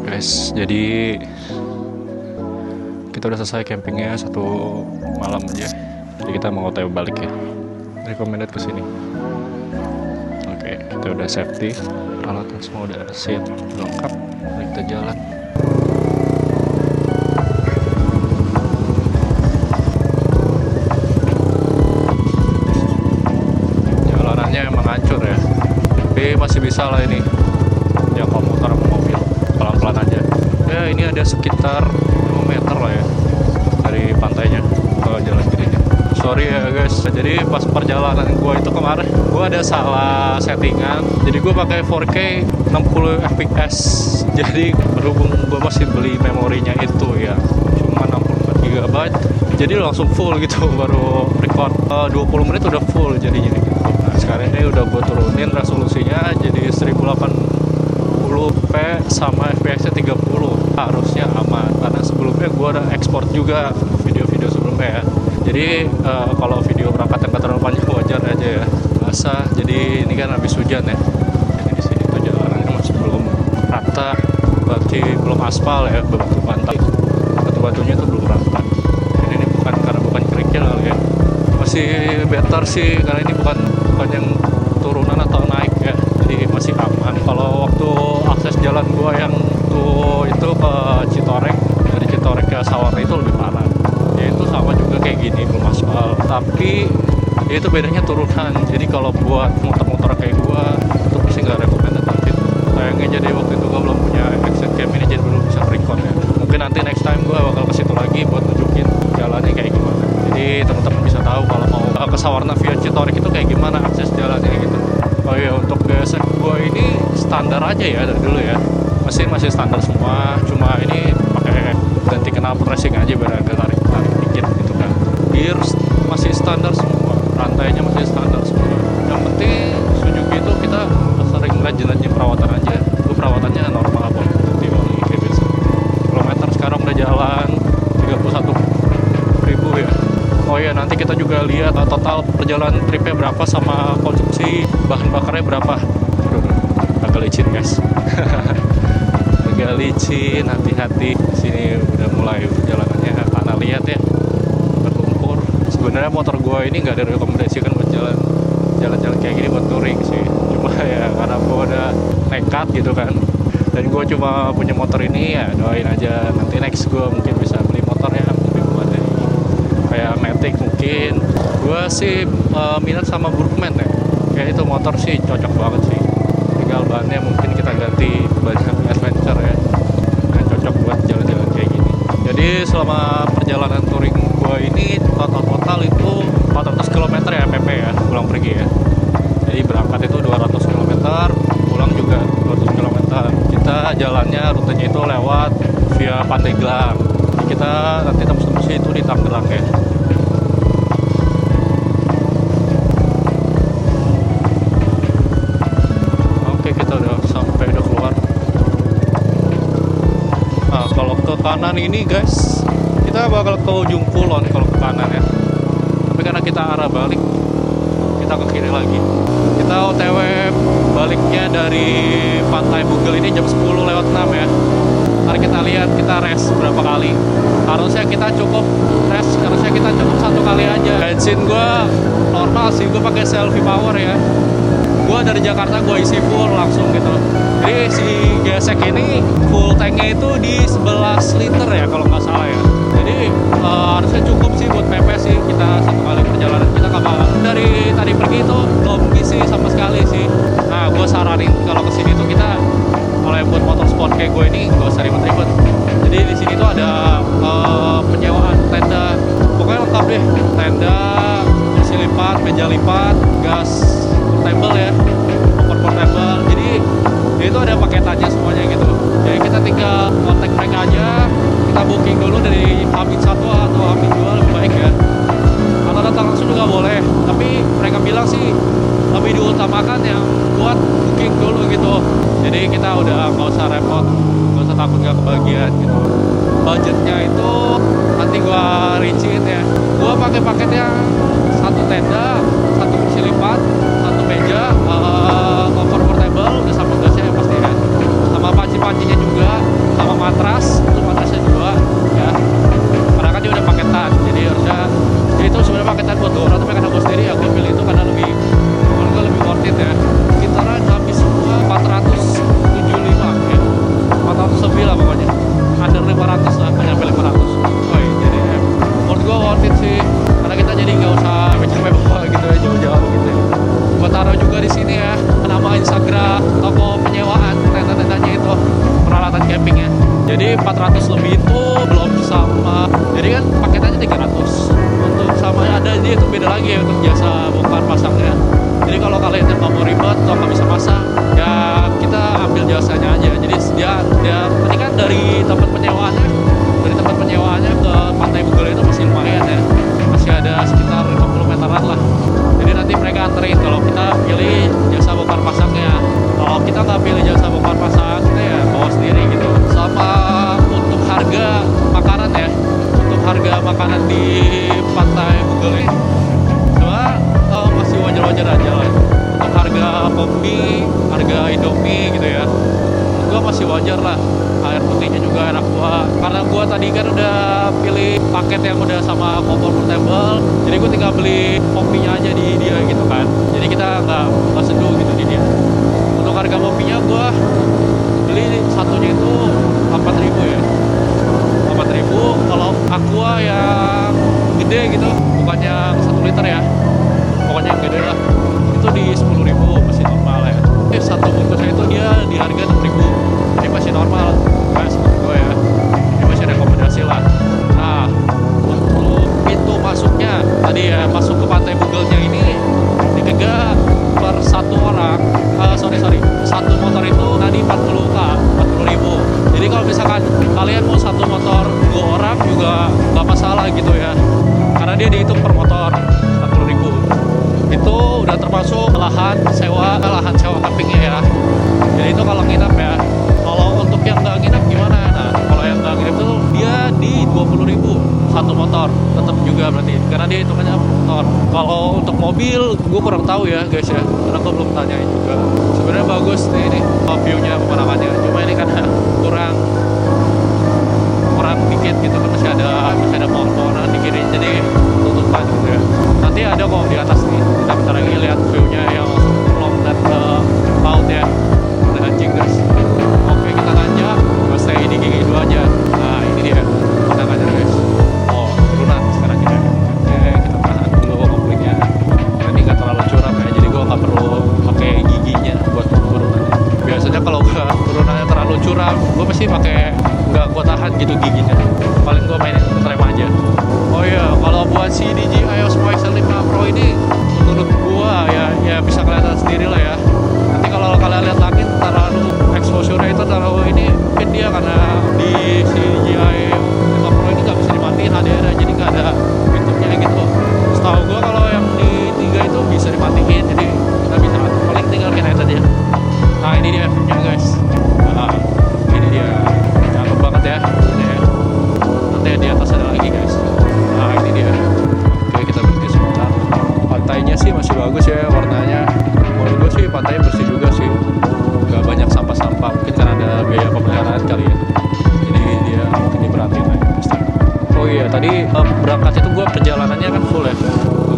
Guys, jadi kita udah selesai campingnya satu malam aja. Jadi kita mau OTW balik ya. Recommended ke sini. Oke, kita udah safety, alatnya semua udah siap, lengkap. Mari kita jalan. Jalanannya emang hancur ya, tapi masih bisa lah ini. Yang kalau motor sama mobil pelan-pelan aja. Ya ini ada sekitar 5 meter lah ya dari pantainya ke jalan gininya. Sorry ya guys, jadi pas perjalanan gua itu kemarin gua ada salah settingan. Jadi gua pakai 4K 60 fps. Jadi berhubung gua masih beli memorinya itu ya cuma 64 GB, jadi langsung full gitu baru record 20 menit udah full jadinya gitu. Nah sekarang ini udah gua turunin resolusinya jadi 1080p sama fps-nya 30. Harusnya aman karena sebelumnya gua ada ekspor juga video-video sebelumnya ya. Jadi kalau video berangkat yang terlalu panjang wajar aja ya, basah. Jadi ini kan habis hujan ya. Jadi di sini tuh jalanannya masih belum rata, berarti belum aspal ya, batu pantai. Batu-batunya tuh belum rata. Ini bukan karena bukan kerikil kali ya. Masih better sih karena ini bukan yang turunan atau naik ya. Jadi masih aman. Kalau waktu akses jalan gua yang tuh itu ke Citorek, dari Citorek ke Sawarna itu lebih parah. Ya itu sama juga kayak gini, belum aspal, tapi ya itu bedanya turunan. Jadi kalau buat motor-motor kayak gua itu pasti nggak recommended nanti. Sayangnya jadi waktu itu gua belum punya action cam ini, jadi belum bisa record ya. Mungkin nanti next time gua bakal ke situ lagi buat nunjukin jalannya kayak gimana. Jadi teman-teman bisa tahu kalau mau ke Sawarna via Citorek itu kayak gimana akses jalannya gitu. Oh iya, untuk GSX gua ini standar aja ya dari dulu ya. Masih standar semua, cuma ini pakai ganti knalpot racing aja biar agak tarik dikit gitu kan. Gear masih standar semua, rantainya masih standar semua. Yang penting Suzuki itu kita sering rajin-rajin perawatan aja. Itu perawatannya normal apa, ganti oli kayak biasa. Kilometer sekarang udah jalan 31.000 ya. Oh iya, nanti kita juga lihat total perjalanan tripnya berapa sama konsumsi bahan bakarnya berapa. Aduh, agak licin guys. Agak licin, hati-hati. Sini udah mulai perjalanannya tanah liat ya, berlumpur. Sebenarnya motor gua ini nggak direkomendasikan buat jalan-jalan kayak gini buat touring sih. Cuma ya karena gua udah nekat gitu kan, dan gua cuma punya motor ini ya, doain aja nanti next gua mungkin bisa beli motor yang lebih memadai kayak Matic mungkin. Gua sih minat sama Burkman ya, kayak itu motor sih cocok banget sih. Tinggal bahannya mungkin kita ganti ban adventure ya, yang cocok buat jalan-jalan kayak gini. Jadi selama perjalanan touring gua ini total itu 400 km ya PP ya, pulang pergi ya. Jadi berangkat itu 200 km, pulang juga 200 km. Kita jalannya rutenya itu lewat via Pandeglang. Kita nanti tembus-tembusnya itu di Tangerang ya. Kanan ini guys, kita bakal ke ujung kulon kalau ke kanan ya. Tapi karena kita arah balik, kita ke kiri lagi. Kita OTW baliknya dari Pantai Bugel ini jam 10 lewat 6 ya. Mari kita lihat kita rest berapa kali. Harusnya kita cukup satu kali aja. Bensin gua normal sih, gua pakai selfie power ya. Gua dari Jakarta gua isi full langsung gitu. Jadi si gesek ini full tanknya itu di 11 liter ya kalau nggak salah ya. Jadi harusnya cukup sih buat PP sih. Kita satu kali perjalanan kita kapal. Dari tadi pergi itu belum ngisi sama sekali sih. Nah gue saranin kalau kesini tuh kita mulai buat motor sport kayak gue ini nggak usah ribet-ribet. Jadi di sini tuh ada penyewaan tenda, pokoknya lengkap deh. Tenda, kursi lipat, meja lipat, gas portable ya, kompor portable. Jadi itu ada paketannya semuanya gitu. Jadi kita tinggal kontak mereka aja, kita booking dulu dari Hamin 1 atau Hamin 2 lebih baik ya. Atau datang langsung juga boleh, tapi mereka bilang sih lebih diutamakan yang buat booking dulu gitu. Jadi kita udah nggak usah repot, nggak usah takut nggak kebagian gitu. Budgetnya itu nanti gua rinciin ya. Gua pakai paketnya satu tenda, satu kursi lipat, satu meja, kompor portable, udah sama gasnya ya pasti ya, sama panci-pancinya juga, Jadi 400 lebih itu belum sama. Jadi kan paketannya 300. Untuk sama ada dia itu beda lagi ya untuk jasa bongkar pasangnya. Jadi kalau kalian yang nggak mau ribet atau nggak bisa pasang, ya kita ambil jasanya aja. Jadi dia tadi kan dari tempat penyewaannya ke Pantai Bugel itu masih lumayan ya. Masih ada sekitar 50 meteran lah. Jadi nanti mereka anterin kalau kita pilih jasa bongkar pasangnya. Kalau kita nggak pilih jasa bongkar pasang, kita ya bawa sendiri gitu. Sama untuk harga makanan ya, untuk harga makanan di Pantai Bugel ini sebenarnya masih wajar-wajar aja lah. Untuk harga kopi, harga Indomie gitu ya, gua masih wajar lah. Air putihnya juga enak gua, karena gua tadi kan udah pilih paket yang udah sama kompor portable, jadi gua tinggal beli kopinya aja di dia gitu kan. Jadi kita nggak seduh gitu di dia. Untuk harga kopinya gua beli satunya itu 4.000 ya, 4.000. Kalau aqua yang gede gitu, bukan yang 1 liter ya, pokoknya yang gede lah, itu di 10.000, masih normal ya. Satu bungkusnya itu dia di harga 6.000, ini masih normal guys menurut gue ya, ini masih rekomendasi lah. Nah, untuk pintu masuknya tadi ya, masuk ke Pantai Bugelnya ini dikega per satu orang, satu motor itu tadi 40.000. Jadi kalau misalkan kalian mau satu motor 2 orang juga nggak masalah gitu ya, karena dia dihitung per motor 40.000. Itu udah termasuk lahan sewa campingnya ya. Jadi itu kalau nginap ya. Kalau untuk yang nggak nginap gimana? Nah, kalau yang nggak nginap itu dia di 20.000 satu motor, tetap juga berarti, karena dia hitungannya motor. Kalau untuk mobil, gue kurang tahu ya guys ya, karena gue belum tanyain juga. Sebenarnya bagus nih ini view-nya, pemandangannya. Cuma ini kan kurang dikit gitu kan, masih ada pohon-pohonan di kiri, jadi tutupan gitu ya. Nanti ada kok di atas nih, kita bentar lagi lihat view-nya yang belum dan ke laut ya. Ada anjing guys. Oke, kita nanjak, gue stay di gigi 2 aja. Nah ini dia pandangannya guys. Oh, turunan sekarang kita. Oke, kita tahan dulu konfliknya. Ini nggak terlalu curam ya, jadi gue nggak perlu pakai giginya buat turunan. Biasanya kalau turunannya terlalu curam, gue pasti nggak gue tahan gitu giginya. Paling gue mainin rem aja. Oh iya, kalau buat si DJI Osmo X5 Pro ini, menurut gue ya bisa kelihatan sendiri lah ya. Nanti kalau kalian lihat langit terlalu exposure-nya itu terlalu ini, mungkin dia karena di si DJI Osmo Pro ini nggak bisa dimatiin HDR, jadi nggak ada pintunya gitu. Setahu gue kalau yang di 3 itu bisa dimatiin, jadi kita bisa paling tinggal kita aja. Nah ini dia view-nya guys. Nah, ini dia, cakep banget ya. Nanti di atas ada lagi guys. Nah ini dia. Oke, kita berhenti sebentar. Pantainya sih masih bagus ya warnanya. Menurut gue sih pantainya bersih juga sih, nggak banyak sampah-sampah. Mungkin karena ada biaya pemeliharaan kali ya, jadi dia mungkin diperhatiin lah ya, pasti. Oh iya, tadi berangkat itu gue perjalanannya kan full ya.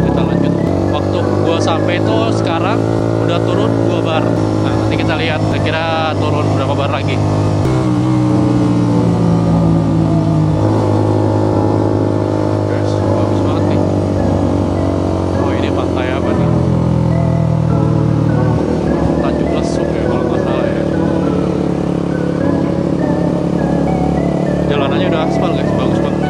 Kita lanjut. Waktu gue sampai itu sekarang udah turun 2 bar. Nah nanti kita lihat kira-kira turun berapa bar lagi. Guys, bagus banget nih. Oh ini pantai apa nih? Tanjung Lesung ya kalau nggak salah ya. Jalanannya udah aspal guys, bagus banget.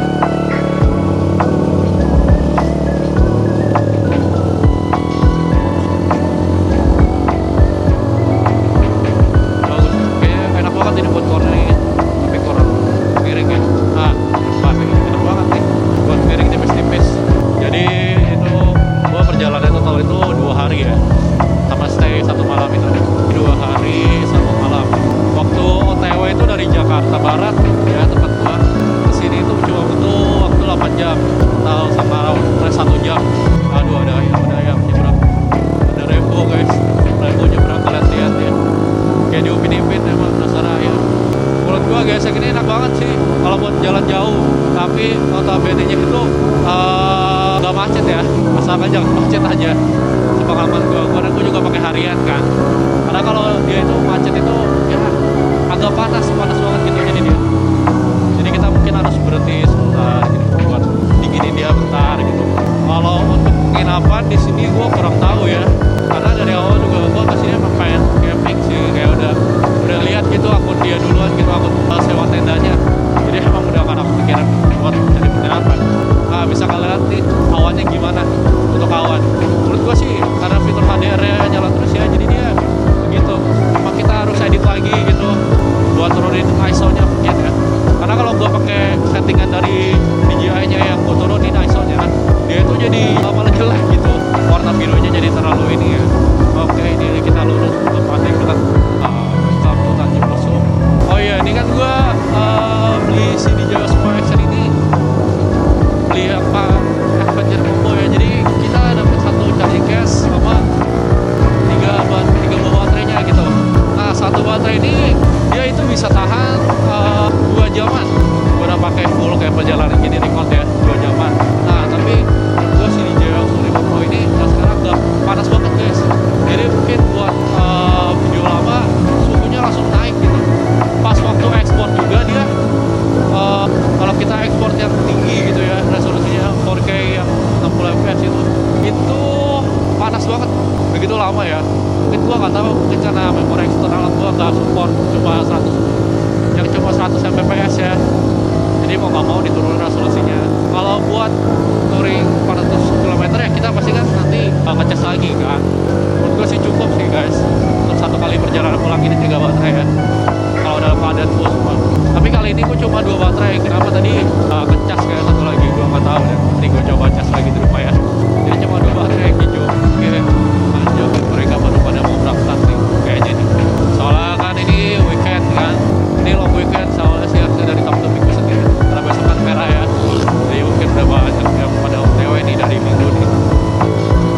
Jakarta Barat ya tempat gua kesini itu cuma butuh waktu 8 jam atau sama 1 jam. Aduh, ada ayam nyebrang, ada Rembo guys, Rembo nyebrang, kalian lihat ya, kayak di Upin Ipin emang dasar ayam. Menurut gua guys yang ini enak banget sih kalau buat jalan jauh, tapi notabene nya itu gak macet ya, asalkan jangan macet aja. Sepengalaman gua, karena gua juga pakai harian kan, karena kalau dia itu macet itu ya agak panas banget gitu jadi kita mungkin harus berhenti sebentar gitu buat dinginin dia bentar gitu. Kalau untuk penginapan di sini gue kurang tahu ya, karena dari awal juga gue kesini emang pengen camping sih, kayak udah lihat gitu akun dia dulu duluan gitu, aku sewa tendanya. Jadi emang udah kan aku pikiran buat cari penginapan. Nah, bisa kalian lihat nih awannya gimana untuk awan. Menurut gua sih karena fitur HDR-nya nyala terus ya, jadi dia begitu. Cuma kita harus edit lagi gitu buat turunin ISO-nya mungkin ya. Karena kalau gua pakai settingan dari DJI-nya yang gua turunin ISO-nya, dia itu jadi malah jelek gitu. Warna birunya jadi terlalu ini ya. Oke, ini kita lurus ke pantai dekat Tanjung Lesung. Oh iya, ini kan gua beli si DJI Osmo Action ini beli apa Adventure Combo ya. Jadi kita dapat satu charging case sama tiga buah baterainya gitu. Nah, satu baterai ini dia itu bisa tahan 2 jaman. Gua udah pakai full kayak perjalanan gini record ya, 2 jaman. Nah, tapi gua si DJI Osmo Remote Pro ini sekarang udah panas banget guys. Jadi mungkin buat video lama suhunya langsung naik gitu. Pas waktu ekspor juga dia kalau kita ekspor yang tinggi gitu ya, resolusinya 4K yang 60 fps itu panas banget begitu lama ya. Mungkin gua nggak tahu, mungkin karena memori eksternal gua nggak support cuma 100 fps ya. Jadi mau nggak mau diturunin resolusinya. Kalau buat touring 400 km ya kita pasti kan nanti ngecas lagi kan. Menurut gue sih cukup sih guys untuk satu kali perjalanan pulang ini 3 baterai ya, kalau dalam keadaan full semua. Tapi kali ini gue cuma 2 baterai. Kenapa tadi ngecas kayak satu lagi gue nggak tahu ya. Nanti gue coba cas lagi di rumah ya. Jadi cuma 2 baterai hijau. Oke, lanjut. Mereka baru pada mau berangkat nih kayaknya nih. Soalnya kan ini weekend kan. Ini long weekend soalnya sih harusnya dari Sabtu Minggu sendiri. Karena besok kan merah ya. Jadi mungkin udah banyak yang pada OTW nih dari minggu nih.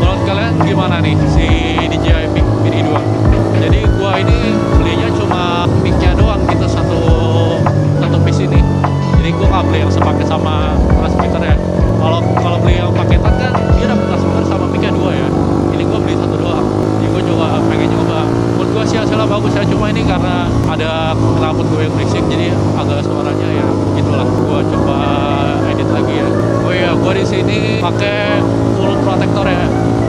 Menurut kalian gimana nih si DJI Mic Mini 2? Jadi gua ini belinya cuma mic-nya doang gitu, satu piece ini. Jadi gua nggak beli yang sepaket sama transmitter ya. Kalau beli yang paketan kan dia dapat transmitter sama mic-nya 2 ya. Ini gua beli satu doang. Jadi gua juga pengen nyoba. Menurut gua sih hasilnya bagus ya. Cuma ini karena ada rambut gue yang berisik, jadi agak suaranya ya gitulah. Gua coba edit lagi ya. Oh iya, gua di sini pakai full protector ya.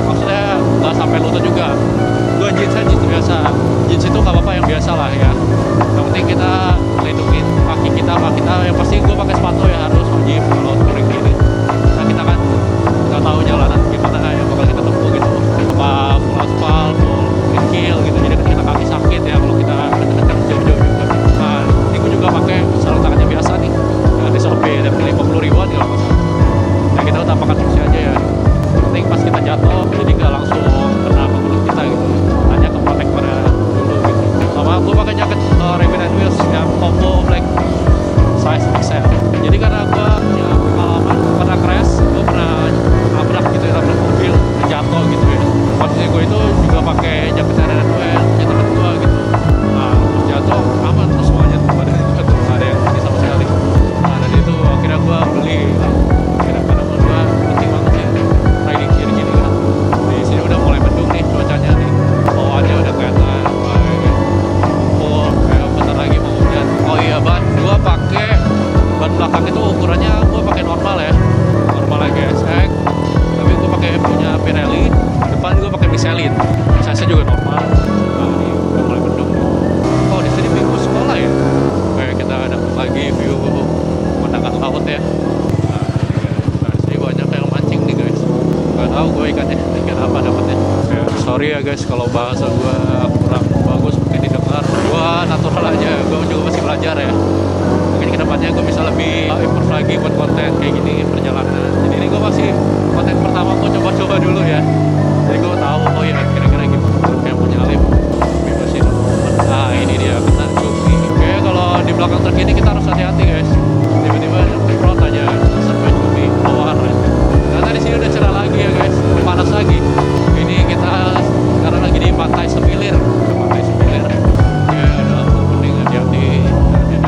Maksudnya nggak sampai lutut juga. Gua jeans biasa. Jeans itu nggak apa-apa, yang biasa lah ya. Yang penting kita lindungin kaki kita. Yang pasti gua pakai sepatu ya, harus wajib kalau touring gini. Nah, kita kan nggak tahu jalanan gimana yang bakal kita tempuh gitu. Apa full aspal, full hill gitu. Jadi kan kita kaki sakit ya kalau kita dekat-dekat jauh-jauh juga. Nah, ini gua juga pakai sarung tangannya biasa nih. Nah, di Shopee ada 50 ribuan kalau nggak salah. Nah, kita tampakkan fungsi aja ya. Penting pas kita jatuh jadi nggak langsung kena ke mulut kita gitu. Hanya ke protektornya dulu gitu. Sama gue pakai jaket Ray-Ban Wheels yang combo black size XL. Jadi karena gue punya pengalaman pernah crash, gue pernah nabrak gitu ya, nabrak mobil jatuh gitu ya. Posisi gue itu juga pakai jaket Ray-Ban Wheels punya temen gue gitu. Nah, terus jatuh aman terus semuanya tuh, badan juga tuh nggak ada yang ini sama sekali. Nah, dari itu akhirnya gue beli. Karena menurut gue penting banget sih riding gear gini kan. Di sini udah mulai mendung nih cuacanya nih. Bawaannya udah kelihatan full, kayak bentar lagi mau hujan. Oh iya, ban gua pakai ban belakang itu ukurannya gua pakai normal ya. Normal aja gesek. Tapi gua pakai punya Pirelli. Depan gua pakai Michelin. Size juga normal. Nah, ini udah mulai mendung. Oh, di sini minggu sekolah ya. Kayak kita dapat lagi view pemandangan laut ya. Gak tau gue ikan apa dapetnya. Sorry ya guys kalau bahasa gue kurang bagus, mungkin didengar. Gue natural aja, gue juga masih belajar ya. Mungkin kedepannya gue bisa lebih improve lagi buat konten kayak gini perjalanan. Jadi ini gue masih konten pertama, gue coba-coba dulu ya. Jadi gue tahu oh ya kira-kira gimana kayak punya lip bebasin. Nah ini dia kena cumi. Oke, kalau di belakang truk ini kita harus hati-hati ya.